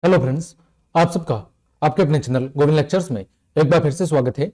Hello friends, आप सबका आपके अपने चैनल गोविंद लेक्चर्स में एक बार फिर से स्वागत है।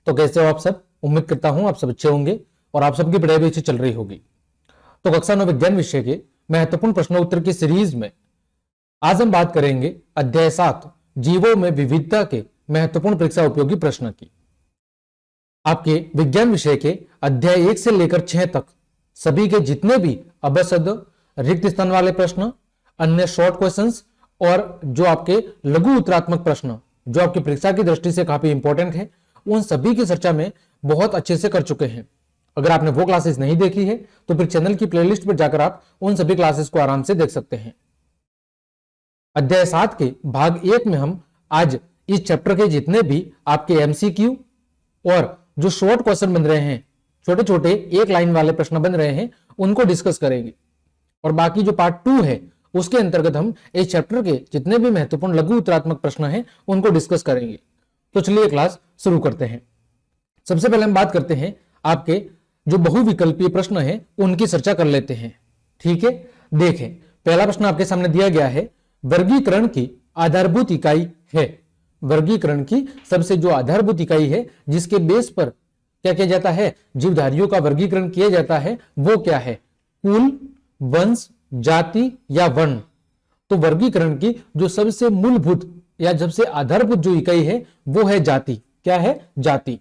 तो कैसे हो आप सब? उम्मीद करता हूं आप सब अच्छे होंगे और आप सबकी पढ़ाई भी अच्छी चल रही होगी। तो कक्षा 9 विज्ञान विषय के महत्वपूर्ण प्रश्नोत्तर की सीरीज में आज हम बात करेंगे अध्याय 7 जीवों में विविधता के महत्वपूर्ण परीक्षा उपयोगी प्रश्न की। आपके विज्ञान विषय के अध्याय 1 से लेकर 6 तक सभी के जितने भी अबसद, रिक्त स्थान वाले प्रश्न, अन्य शॉर्ट क्वेश्चंस और जो आपके लघु उत्तरात्मक प्रश्न जो आपकी परीक्षा की दृष्टि से काफी इंपॉर्टेंट है, उन सभी की चर्चा में बहुत अच्छे से कर चुके हैं। अगर आपने वो क्लासेस नहीं देखी है तो फिर चैनल की प्लेलिस्ट पर जाकर आप उन सभी क्लासेस को आराम से देख सकते हैं। अध्याय 7 के भाग 1 में हम आज इस चैप्टर के जितने भी आपके एमसीक्यू और जो शॉर्ट क्वेश्चन बन रहे हैं, छोटे छोटे एक लाइन वाले प्रश्न बन रहे हैं, उनको डिस्कस करेंगे। और बाकी जो पार्ट 2 है उसके अंतर्गत हम इस चैप्टर के जितने भी महत्वपूर्ण लघु उत्तरात्मक प्रश्न हैं उनको डिस्कस करेंगे। तो चलिए क्लास शुरू करते हैं। सबसे पहले हम बात करते हैं आपके जो बहुविकल्पीय प्रश्न हैं उनकी चर्चा कर लेते हैं। ठीक है, देखें पहला प्रश्न आपके सामने दिया गया है, वर्गीकरण की आधारभूत इकाई है। वर्गीकरण की सबसे जो आधारभूत इकाई है जिसके बेस पर क्या किया जाता है, जीवधारियों का वर्गीकरण किया जाता है, वो क्या है? कुल, वंश, जाति या वर्ण। तो वर्गीकरण की जो सबसे मूलभूत या सबसे आधारभूत जो इकाई है वो है जाति। क्या है? जाति।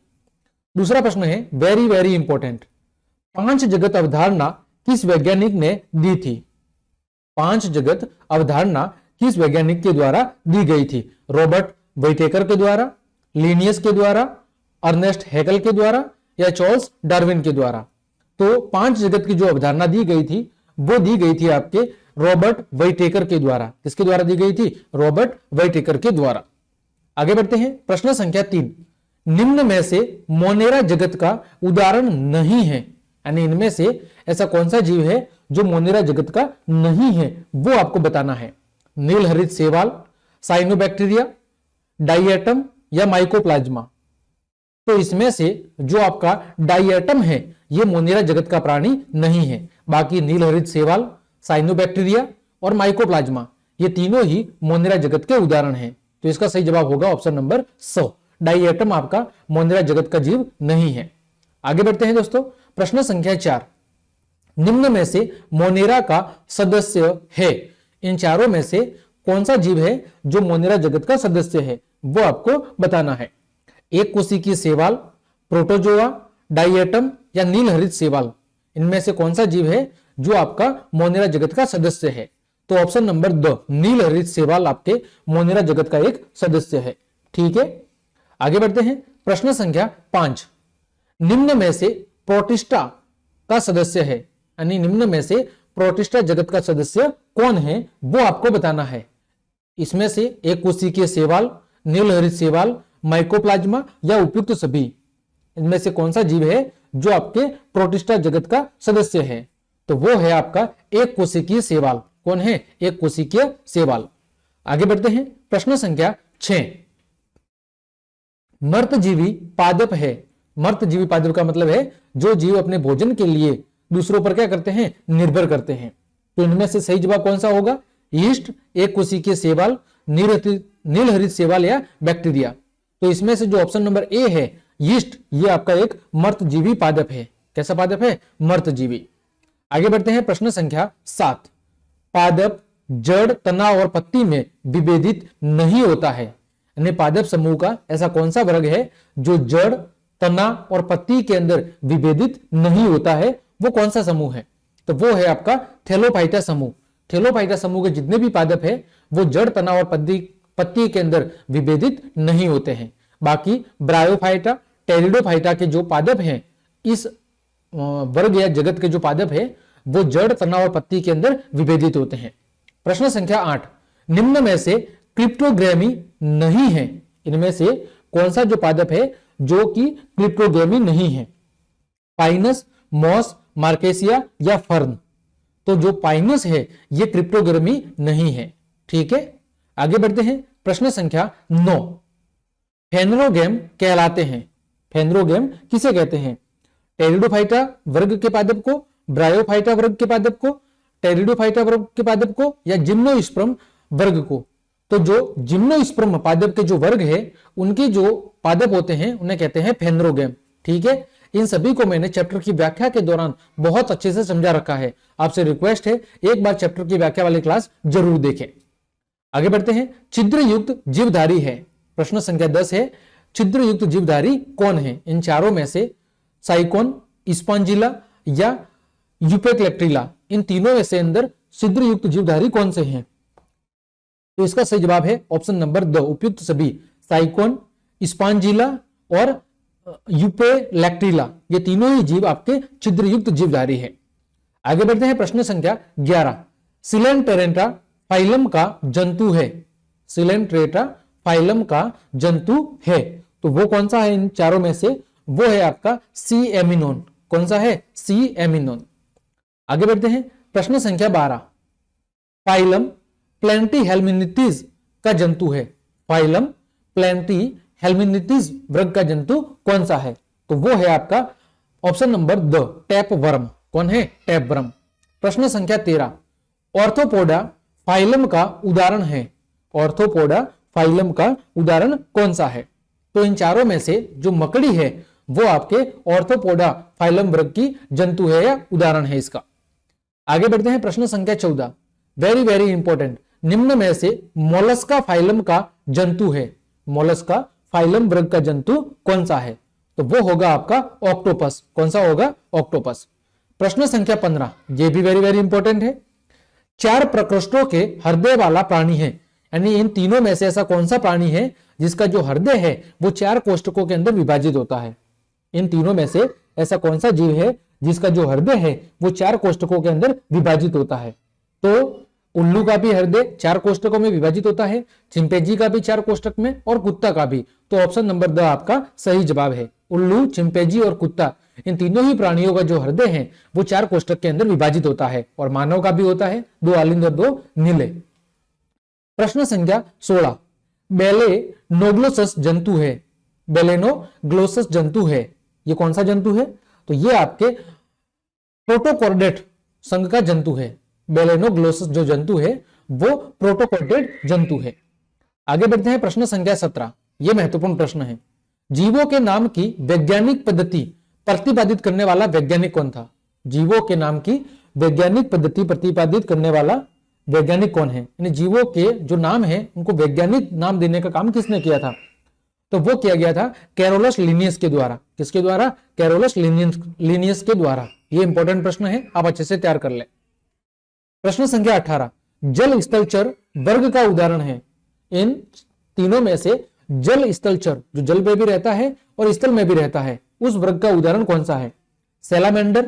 दूसरा प्रश्न है वेरी वेरी इंपॉर्टेंट, 5 जगत अवधारणा किस वैज्ञानिक ने दी थी? 5 जगत अवधारणा किस वैज्ञानिक के द्वारा दी गई थी? रॉबर्ट वाइटेकर के द्वारा, लिनियस के द्वारा, अर्नेस्ट हैकेल के द्वारा या चार्ल्स डार्विन के द्वारा? तो 5 जगत की जो अवधारणा दी गई थी वो दी गई थी आपके रॉबर्ट वाइटेकर के द्वारा। किसके द्वारा दी गई थी? रॉबर्ट वाइटेकर के द्वारा। आगे बढ़ते हैं, प्रश्न संख्या 3, निम्न में से मोनेरा जगत का उदाहरण नहीं है, यानी इनमें से ऐसा कौन सा जीव है जो मोनेरा जगत का नहीं है, वो आपको बताना है। नीलहरित शैवाल, साइनोबैक्टीरिया, डायटम या माइकोप्लाज्मा? तो इसमें से जो आपका डायटम है ये मोनेरा जगत का प्राणी नहीं है। बाकी नीलहरित शैवाल, साइनोबैक्टीरिया और माइकोप्लाज्मा ये तीनों ही मोनेरा जगत के उदाहरण हैं। तो इसका सही जवाब होगा ऑप्शन नंबर 100। डायटम आपका मोनेरा जगत का जीव नहीं है। आगे बढ़ते हैं दोस्तों, प्रश्न संख्या 4, निम्न में से मोनेरा का सदस्य है। इन चारों में से कौन सा जीव है जो मोनेरा जगत का सदस्य है, वो आपको बताना है। एक कोशिकीय शैवाल, प्रोटोजोआ, डायटम या नीलहरित शैवाल? इनमें से कौन सा जीव है जो आपका मोनेरा जगत का सदस्य है? तो ऑप्शन नंबर 2 नीलहरित शैवाल आपके मोनेरा जगत का एक सदस्य है। ठीक है, आगे बढ़ते हैं, प्रश्न संख्या 5, निम्न में से प्रोटिस्टा का सदस्य है, यानी निम्न में से प्रोटिस्टा जगत का सदस्य कौन है वो आपको बताना है। इसमें से एक कोशिकीय शैवाल, नीलहरित शैवाल, माइकोप्लाज्मा या उपयुक्त सभी? इनमें से कौन सा जीव है जो आपके प्रोटिस्टा जगत का सदस्य है? तो वो है आपका एक कोशिकीय शैवाल। कौन है? एक कोशिकीय शैवाल। आगे बढ़ते हैं, प्रश्न संख्या 6, मर्तजीवी पादप है। मर्तजीवी पादप का मतलब है जो जीव अपने भोजन के लिए दूसरों पर क्या करते हैं? निर्भर करते हैं। तो इनमें से सही जवाब कौन सा होगा? यीस्ट, एक कोशिकीय शैवाल, नीलहरित शैवाल या बैक्टीरिया? तो इसमें से जो ऑप्शन नंबर ए है यीस्ट, ये आपका एक मर्तजीवी पादप है। कैसा पादप है? मर्तजीवी। आगे बढ़ते हैं, प्रश्न संख्या 7, पादप जड़, तना और पत्ती में विभेदित नहीं होता है। यानी पादप समूह का ऐसा कौन सा वर्ग है जो जड़, तना और पत्ती के अंदर विभेदित नहीं होता है? वो कौन सा समूह है? तो वो है आपका थैलोफाइटा समूह। थैलोफाइटा समूह के जितने भी पादप है वो जड़, तना और पत्ती के अंदर विभेदित नहीं होते हैं। बाकी ब्रायोफाइटा, टेरिडोफाइटा के जो पादप हैं, इस वर्ग या जगत के जो पादप है वो जड़, तना और पत्ती के अंदर विभेदित होते हैं। प्रश्न संख्या 8, निम्न में से क्रिप्टोग्रामी नहीं है। इनमें से कौन सा जो पादप है जो कि क्रिप्टोग्रामी नहीं है? पाइनस, मॉस, मार्केसिया या फर्न? तो जो पाइनस है ये क्रिप्टोग्रामी नहीं है। ठीक है, आगे बढ़ते हैं, प्रश्न संख्या 9, फेनरोगैम कहलाते हैं। फेनरोगैम किसे कहते हैं? टेरिडोफाइटा वर्ग के पादप को, ब्रायोफाइटा वर्ग के पादप को, टेरिडोफाइटा वर्ग के पादप को या जिम्नोस्पर्म वर्ग को? तो जो जिम्नोस्पर्म पादप के जो वर्ग है उनके जो पादप होते हैं उन्हें कहते हैं फेनरोगेम। ठीक है, इन सभी को मैंने चैप्टर की व्याख्या के दौरान बहुत अच्छे से समझा रखा है। आपसे रिक्वेस्ट है एक बार चैप्टर की व्याख्या वाली क्लास जरूर देखें। आगे बढ़ते हैं। छिद्र युक्त जीवधारी है, प्रश्न संख्या 10 है, छिद्र युक्त जीवधारी कौन है? इन चारों में से साइकोन, स्पॉन्जिला या यूपेक्लेक्ट्रिला, इन तीनों में से अंदर छिद्र युक्त जीवधारी कौन से हैं? तो इसका सही जवाब है ऑप्शन नंबर 2, उपयुक्त सभी, साइकोन, स्पॉन्जिला और यूपेलैक्ट्रिला, ये तीनों ही जीव आपके छिद्र युक्त जीवधारी है। आगे बढ़ते हैं। प्रश्न संख्या 11, सिलेंटेरेटा फाइलम का जंतु है, सिलेंट्रेटा फाइलम का जंतु है, तो वो कौन सा है इन चारों में से? वो है आपका सी एमिनोन। कौन सा है? सी एमिनोन। आगे बढ़ते हैं। प्रश्न संख्या 12, फाइलम प्लैंटीहेल्मिन्थीज का जंतु है, फाइलम प्लैंटीहेल्मिन्थीज वर्ग का जंतु कौन सा है? तो वो है आपका ऑप्शन नंबर 2, टैप वर्म। कौन है? Tap worm. प्रश्न संख्या 13, ऑर्थोपोडा फाइलम का उदाहरण है, ऑर्थोपोडा फाइलम का उदाहरण कौन सा है? तो इन चारों में से जो मकड़ी है वो आपके ऑर्थोपोडा फाइलम वर्ग की जंतु है या उदाहरण है इसका। आगे बढ़ते हैं। प्रश्न संख्या 14, वेरी वेरी इंपॉर्टेंट, निम्न में से मोलस्का फाइलम का जंतु है, मोलस्का फाइलम वर्ग का जंतु कौन सा है? तो वो होगा आपका ऑक्टोपस। कौन सा होगा? ऑक्टोपस। प्रश्न संख्या 15, ये भी वेरी वेरी इंपॉर्टेंट है, 4 प्रकोष्ठों के हृदय वाला प्राणी है, यानी इन तीनों में से ऐसा कौन सा प्राणी है जिसका जो हृदय है वो 4 कोष्ठकों के अंदर विभाजित होता है? इन तीनों में से ऐसा कौन सा जीव है जिसका जो हृदय है वो 4 कोष्ठकों के अंदर विभाजित होता है? तो उल्लू का भी हृदय 4 कोष्ठकों में विभाजित होता है, चिंपैंजी का भी 4 कोष्ठक में और कुत्ता का भी। तो ऑप्शन नंबर 2 आपका सही जवाब है। उल्लू, चिंपैंजी और कुत्ता, इन तीनों ही प्राणियों का जो हृदय है वो 4 कोष्ठक के अंदर विभाजित होता है, और मानव का भी होता है, 2 आलिंद और 2 नीले। प्रश्न संख्या 16, बेलेनोग्लोसस जंतु है, बेलेनोग्लोसस जंतु है, ये कौन सा जंतु है? तो ये आपके प्रोटोकॉर्डेट संघ का जंतु है। बेलेनोग्लोसस जो जंतु है वो प्रोटोकॉर्डेट जंतु है। आगे बढ़ते हैं। प्रश्न संख्या 17, यह महत्वपूर्ण प्रश्न है, जीवों के नाम की वैज्ञानिक पद्धति प्रतिपादित करने वाला वैज्ञानिक कौन था? जीवों के नाम की वैज्ञानिक पद्धति प्रतिपादित करने वाला वैज्ञानिक कौन है? यानी जीवों के जो नाम है उनको वैज्ञानिक नाम देने का काम किसने किया था? तो वो किया गया था कैरोलस लिनियस के द्वारा। किसके द्वारा? कैरोलस लिनियस के द्वारा। ये इंपॉर्टेंट प्रश्न है, आप अच्छे से तैयार कर ले। प्रश्न संख्या 18, जल स्थलचर वर्ग का उदाहरण है, इन तीनों में से जल स्थलचर जो जल में भी रहता है और स्थल में भी रहता है उस वर्ग का उदाहरण कौन सा है? सैलामेंडर,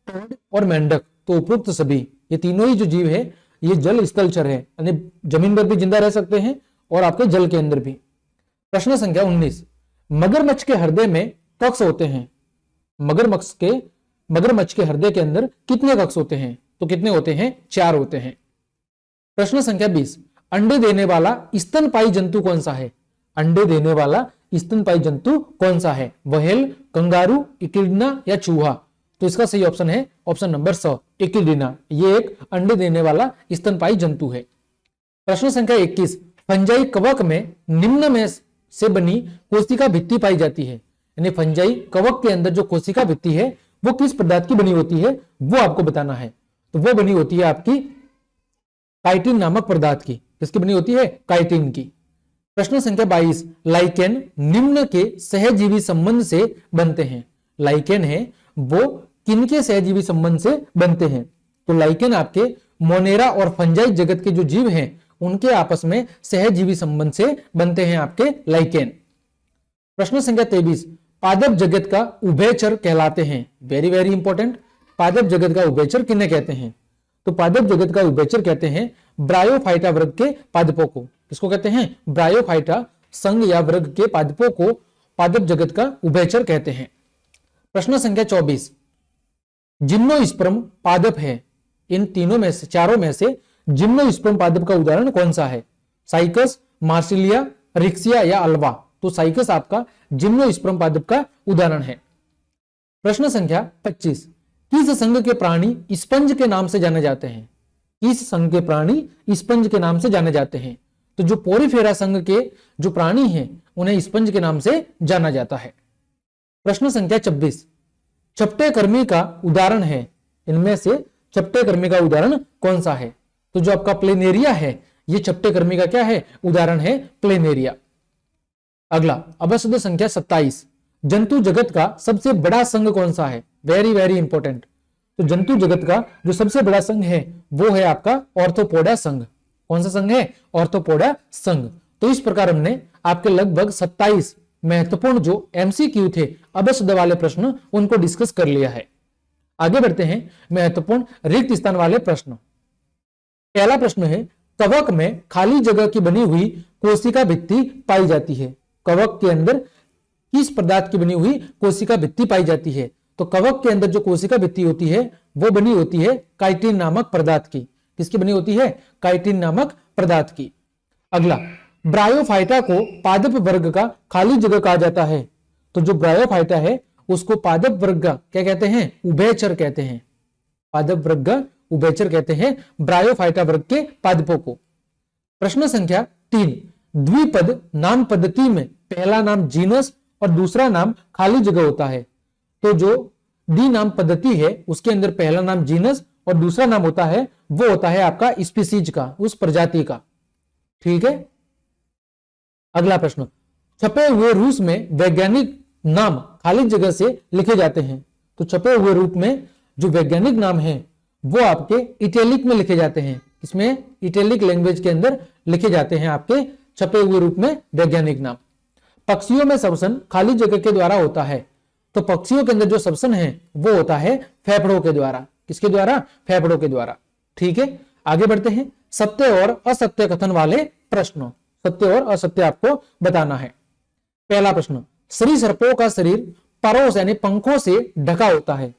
टोड और मेंढक। तो उपरोक्त सभी ये तीनों ही जो जीव है ये जल स्थलचर है, यानी जमीन पर भी जिंदा रह सकते हैं और आपके जल के अंदर भी। प्रश्न संख्या 19, मगरमच्छ के हृदय में कक्ष होते हैं, मगरमच्छ के हृदय के अंदर कितने कक्ष होते हैं? तो कितने होते हैं? 4 होते हैं। प्रश्न संख्या 20, अंडे देने वाला स्तनपायी जंतु कौन सा है? अंडे देने वाला स्तनपायी जंतु कौन सा है? व्हेल, कंगारू, इकिडना या चूहा? तो इसका सही ऑप्शन है ऑप्शन नंबर 100, इकिडना। ये एक अंडे देने वाला स्तनपायी जंतु है। प्रश्न संख्या 21, फंजाई कवक में निम्न में से बनी कोशिका भित्ति पाई जाती है, यानी फंजाई कवक के अंदर जो कोशिका भित्ति है वो किस पदार्थ की बनी होती है वो आपको बताना है। तो वो बनी होती है आपकी काइटिन नामक पदार्थ की। किसकी बनी होती है? काइटिन की। प्रश्न संख्या 22, लाइकेन निम्न के सहजीवी संबंध से बनते हैं। लाइकेन है वो किनके सहजीवी संबंध से बनते हैं? तो लाइकेन आपके मोनेरा और फंजाई जगत के जो जीव हैं उनके आपस में सहजीवी संबंध से बनते हैं आपके लाइकेन। प्रश्न संख्या 23, पादप जगत का उभयचर कहलाते हैं। वेरी वेरी इंपॉर्टेंट, पादप जगत का उभयचर किन्हें कहते हैं? तो पादप जगत का उभयचर कहते हैं ब्रायोफाइटा वर्ग के पादपों को। किसको कहते हैं? ब्रायोफाइटा संघ या वर्ग के पादपों को पादप जगत का उभयचर कहते हैं। प्रश्न संख्या 24, जिम्नोस्पर्म पादप है, इन तीनों में से, चारों में से जिम्नोस्पर्म पादप का उदाहरण कौन सा है? साइकस, मार्सिलिया, रिक्सिया या अल्वा? तो साइकस आपका जिम्नोस्पर्म पादप का उदाहरण है। प्रश्न संख्या 25, किस संघ के प्राणी स्पंज के नाम से जाने जाते हैं? किस संघ के प्राणी स्पंज के नाम से जाने जाते हैं? तो जो पोरीफेरा संघ के जो प्राणी हैं उन्हें स्पंज के नाम से जाना जाता है। प्रश्न संख्या 26, चपटे कर्मी का उदाहरण है, इनमें से चपटे कर्मी का उदाहरण कौन सा है? तो जो आपका प्लेनेरिया है, ये चपटे कर्मी का क्या है? उदाहरण है प्लेनेरिया। अगला अभ्यास संख्या 27, जंतु जगत का सबसे बड़ा संघ कौन सा है? Very very important. तो जंतु जगत का जो सबसे बड़ा संघ है वो है आपका ऑर्थोपोडा संघ। कौन सा संघ है? ऑर्थोपोडा संघ। तो इस प्रकार हमने आपके लगभग 27 महत्वपूर्ण जो एमसीक्यू थे अभ्यास वाले प्रश्न उनको डिस्कस कर लिया है। आगे बढ़ते हैं महत्वपूर्ण रिक्त स्थान वाले प्रश्न। पहला प्रश्न है, कवक में खाली जगह की बनी हुई कोशिका भित्ति पाई जाती है। कवक के अंदर किस पदार्थ की बनी हुई कोशिका भित्ति पाई जाती है? तो कवक के अंदर जो कोशिका भित्ति होती है वो बनी होती है काइटिन नामक पदार्थ की। किसकी बनी होती है? काइटिन नामक पदार्थ की। अगला, ब्रायोफाइटा को पादप वर्ग का खाली जगह कहा जाता है। तो जो ब्रायोफाइटा है उसको पादप वर्ग का क्या कहते हैं? उभयचर कहते हैं। पादप वर्ग का उभयचर कहते हैं ब्रायोफाइटा वर्ग के पादपों को। प्रश्न संख्या 3, द्विपद नाम पद्धति में पहला नाम जीनस और दूसरा नाम खाली जगह होता है। तो जो डी नाम पद्धति है उसके अंदर पहला नाम जीनस और दूसरा नाम होता है वो होता है आपका स्पीसीज का, उस प्रजाति का। ठीक है। अगला प्रश्न, छपे हुए रूस में वैज्ञानिक नाम खाली जगह से लिखे जाते हैं। तो छपे हुए रूप में जो वैज्ञानिक नाम है वो आपके इटैलिक में लिखे जाते हैं। इसमें इटैलिक लैंग्वेज के अंदर लिखे जाते हैं आपके छपे हुए रूप में वैज्ञानिक नाम। पक्षियों में श्वसन खाली जगह के द्वारा होता है। तो पक्षियों के अंदर जो श्वसन है वो होता है फेफड़ों के द्वारा। किसके द्वारा? फेफड़ों के द्वारा। ठीक है, आगे बढ़ते हैं सत्य और असत्य कथन वाले प्रश्नों। सत्य और असत्य आपको बताना है। पहला प्रश्न, सरीसृपों का शरीर परों यानी पंखों से ढका होता है।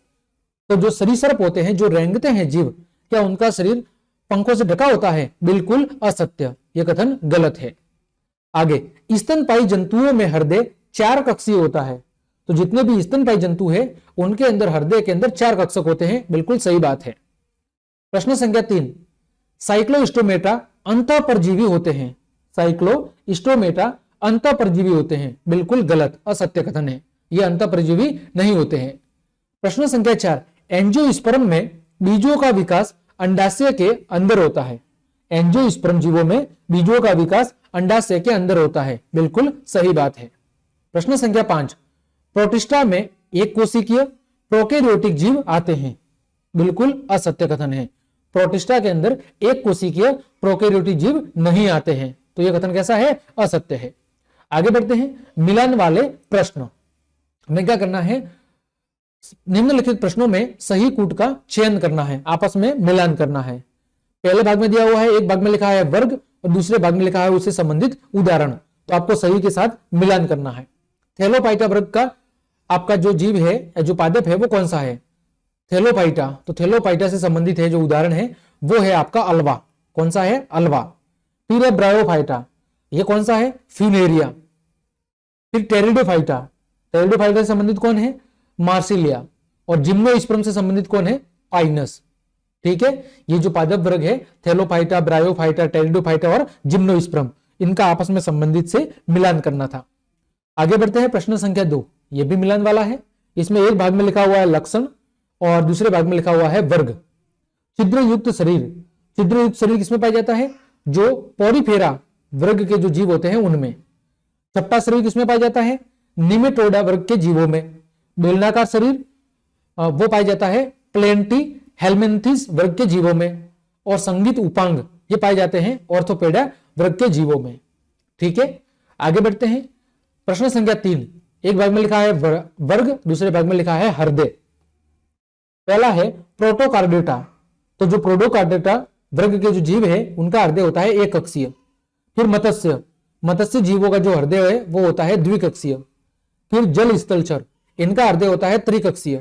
तो जो सरीसृप होते हैं, जो रेंगते हैं जीव, क्या उनका शरीर पंखों से ढका होता है? बिल्कुल असत्य, यह कथन गलत है। आगे, स्तनपायी जंतुओं में हृदय 4 कक्षीय होता है। तो जितने भी स्तनपायी जंतु हैं उनके अंदर हृदय के अंदर 4 कक्षक होते हैं। बिल्कुल सही बात है। प्रश्न संख्या 3, साइक्लोस्टोमेटा अंतःपरजीवी होते हैं। साइक्लोस्टोमेटा अंतःपरजीवी होते हैं। बिल्कुल गलत, असत्य कथन है, ये अंतःपरजीवी नहीं होते हैं। प्रश्न संख्या 4, एंजियोस्पर्म में बीजों का विकास अंडाशय के अंदर होता है। एंजियोस्पर्म जीवों में बीजों का विकास अंडाशय के अंदर होता है। बिल्कुल सही बात है। प्रश्न संख्या 5, प्रोटिस्टा में एक कोशिकीय प्रोकैरियोटिक जीव आते हैं। बिल्कुल असत्य कथन है। प्रोटिस्टा के अंदर एक कोशिकीय प्रोकैरियोटिक जीव नहीं आते हैं। तो यह कथन कैसा है? असत्य है। आगे बढ़ते हैं मिलान वाले प्रश्न। हमें क्या करना है? निम्नलिखित प्रश्नों में सही कूट का चयन करना है, आपस में मिलान करना है। पहले भाग में दिया हुआ है, एक भाग में लिखा है वर्ग और दूसरे भाग में लिखा है उससे संबंधित उदाहरण। तो आपको सही के साथ मिलान करना है। थैलोपाइटा वर्ग का आपका जो जीव है, जो पादप है, वो कौन सा है? थैलोपाइटा। तो थैलोपाइटा से संबंधित है जो उदाहरण है वो है आपका अल्वा। कौन सा है? अल्वा। फिर है ब्रायोफाइटा, ये कौन सा है? फ्यूनेरिया। फिर टेरिडोफाइटा, टेरिडोफाइटा से संबंधित कौन है? मार्सिलिया। और जिम्नोस्पर्म से संबंधित कौन है? पाइनस। ठीक है, ये जो पादप वर्ग है थैलोफाइटा, ब्रायोफाइटा, टेरिडोफाइटा और जिम्नोस्पर्म, इनका आपस में संबंधित से मिलान करना था। आगे बढ़ते हैं प्रश्न संख्या 2, ये भी मिलान वाला है। इसमें एक भाग में लिखा हुआ है लक्षण और दूसरे भाग में लिखा हुआ है वर्ग। छिद्रयुक्त शरीर, छिद्रयुक्त शरीर किसमें पाया जाता है? जो पोरीफेरा वर्ग के जो जीव होते हैं उनमें। चपटा शरीर किसमें पाया जाता है? निमेटोडा वर्ग के जीवों में। बेलनाकार शरीर वो पाया जाता है प्लेंटी हेलमिन्थिस वर्ग के जीवों में। और संगीत उपांग ये पाए जाते हैं ऑर्थोपेडा वर्ग के जीवों में। ठीक है, आगे बढ़ते हैं प्रश्न संख्या 3, एक भाग में लिखा है वर्ग, दूसरे भाग में लिखा है हृदय। पहला है प्रोटोकार्डेटा। तो जो प्रोटोकार्डेटा वर्ग के जो जीव है उनका हृदय होता है एक कक्षीय। फिर मत्स्य, मत्स्य जीवों का जो हृदय है वो होता है द्विकक्षीय। फिर जल स्थलचर, इनका हृदय होता है त्रिकक्षीय।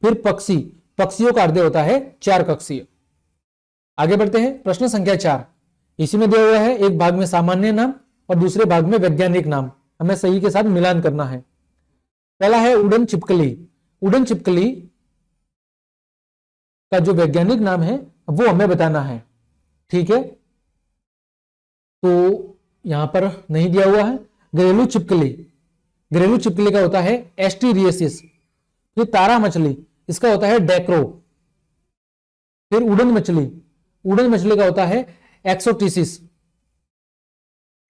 फिर पक्षी, पक्षियों का हृदय होता है 4 कक्षीय। आगे बढ़ते हैं प्रश्न संख्या 4, इसी में दिया हुआ है एक भाग में सामान्य नाम और दूसरे भाग में वैज्ञानिक नाम। हमें सही के साथ मिलान करना है। पहला है उड़न छिपकली। उड़न छिपकली का जो वैज्ञानिक नाम है वो हमें बताना है। ठीक है, तो यहां पर नहीं दिया हुआ है। घरेलू छिपकली, घरेलू छिपकली का होता है एस्टीरियसिस। फिर तारा मछली, इसका होता है डेक्रो। फिर उड़न मछली, उड़न मछली का होता है एक्सोटिसिस,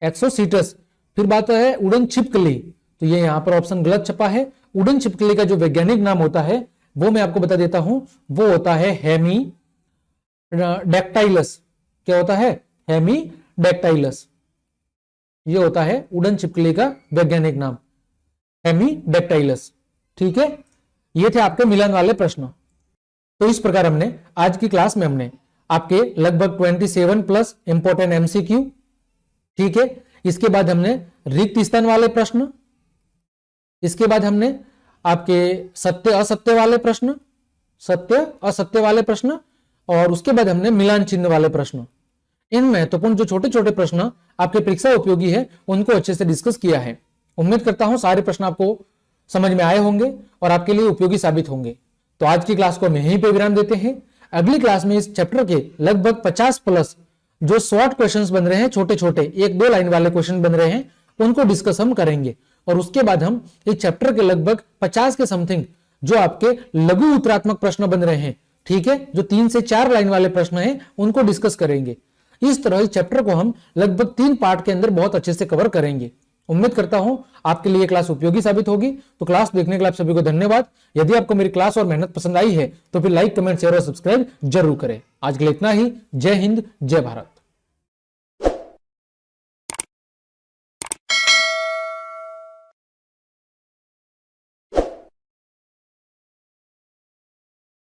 एक्सोसीटस। फिर बात है उड़न छिपकली, तो ये यहां पर ऑप्शन गलत छपा है। उड़न छिपकली का जो वैज्ञानिक नाम होता है वो मैं आपको बता देता हूं, वो होता है हेमी डेक्टाइलस। क्या होता है? हेमी डेक्टाइलस। ये होता है उड़न छिपकली का वैज्ञानिक नाम, हेमी डेक्टाइलस। ठीक है, ये थे आपके मिलन वाले प्रश्न। तो इस प्रकार हमने आज की क्लास में हमने आपके लगभग 27 प्लस इंपॉर्टेंट एमसीक्यू, ठीक है, इसके बाद हमने रिक्त स्थान वाले प्रश्न, इसके बाद हमने आपके सत्य असत्य वाले प्रश्न, सत्य असत्य वाले प्रश्न, और उसके बाद हमने मिलान चिन्ह वाले प्रश्न। इन महत्वपूर्ण जो छोटे छोटे प्रश्न आपके परीक्षा उपयोगी है उनको अच्छे से डिस्कस किया है। उम्मीद करता हूं सारे प्रश्न आपको समझ में आए होंगे और आपके लिए उपयोगी साबित होंगे। तो आज की क्लास को हम यहीं पे विराम देते हैं। अगली क्लास में इस चैप्टर के लगभग 50 प्लस जो शॉर्ट क्वेश्चंस बन रहे हैं, छोटे छोटे 1-2 लाइन वाले क्वेश्चन बन रहे हैं, उनको डिस्कस हम करेंगे। और उसके बाद हम इस चैप्टर के लगभग 50 के समथिंग जो आपके लघु उत्तरात्मक प्रश्न बन रहे हैं, ठीक है, जो 3 से 4 लाइन वाले प्रश्न हैं, उनको डिस्कस करेंगे। इस तरह इस चैप्टर को हम लगभग 3 पार्ट के अंदर बहुत अच्छे से कवर करेंगे। उम्मीद करता हूं आपके लिए क्लास उपयोगी साबित होगी। तो क्लास देखने के लिए आप सभी को धन्यवाद। यदि आपको मेरी क्लास और मेहनत पसंद आई है तो फिर लाइक, कमेंट, शेयर और सब्सक्राइब जरूर करें। आज के लिए इतना ही। जय हिंद, जय भारत।